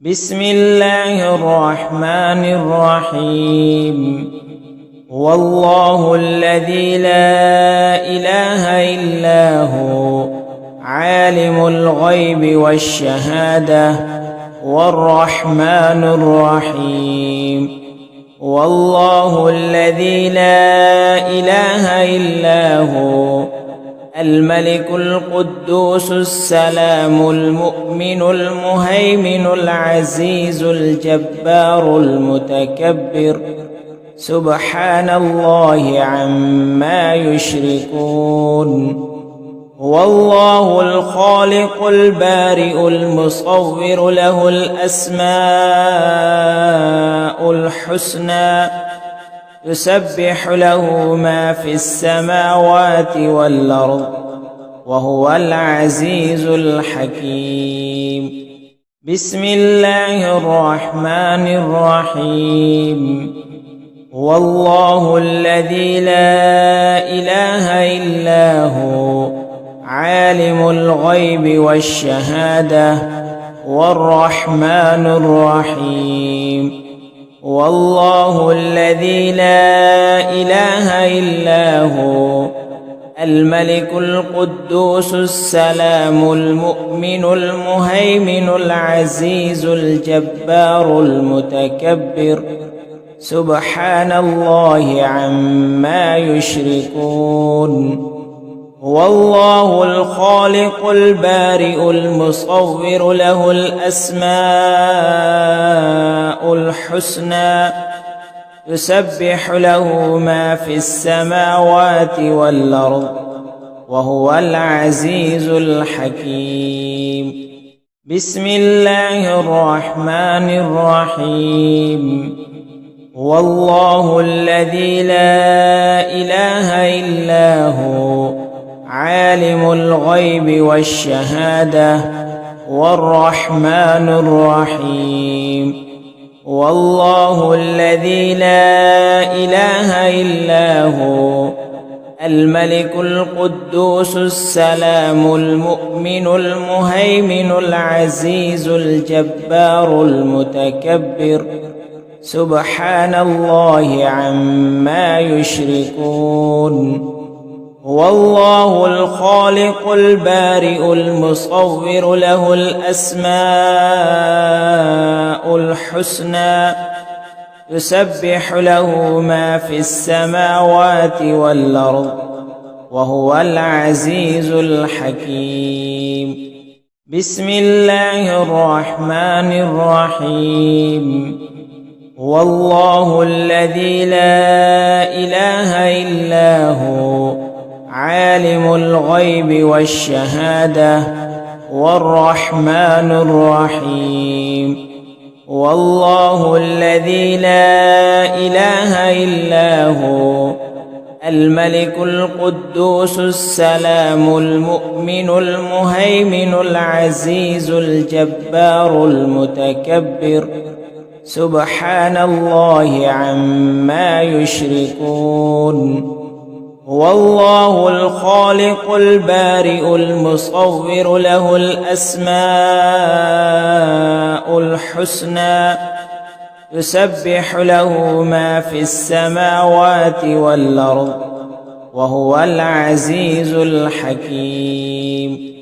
بسم الله الرحمن الرحيم. هو الله الذي لا إله إلا هو عالم الغيب والشهادة والرحمن الرحيم. هو الله الذي لا إله إلا هو الملك القدوس السلام المؤمن المهيمن العزيز الجبار المتكبر سبحان الله عما يشركون. هو الله الخالق البارئ المصور له الأسماء الحسنى يسبح له ما في السماوات والأرض وهو العزيز الحكيم. بسم الله الرحمن الرحيم. هو الله الذي لا إله إلا هو عالم الغيب والشهادة والرحمن الرحيم. هو الله الذي لا إله إلا هو الملك القدوس السلام المؤمن المهيمن العزيز الجبار المتكبر سبحان الله عما يشركون. هو الله الخالق البارئ المصور له الأسماء الحسنى يسبح له ما في السماوات والأرض وهو العزيز الحكيم. بسم الله الرحمن الرحيم. هو الله الذي لا إله إلا هو عالم الغيب والشهادة والرحمن الرحيم. هو الله الذي لا إله إلا هو الملك القدوس السلام المؤمن المهيمن العزيز الجبار المتكبر سبحان الله عما يشركون. هو الله الخالق البارئ المصور له الأسماء الحسنى يسبح له ما في السماوات والأرض وهو العزيز الحكيم. بسم الله الرحمن الرحيم. هو الله الذي لا إله إلا هو عالم الغيب والشهادة والرحمن الرحيم. هو الله الذي لا إله إلا هو الملك القدوس السلام المؤمن المهيمن العزيز الجبار المتكبر سبحان الله عما يشركون. هو الله الخالق البارئ المصور له الأسماء الحسنى يسبح له ما في السماوات والأرض وهو العزيز الحكيم.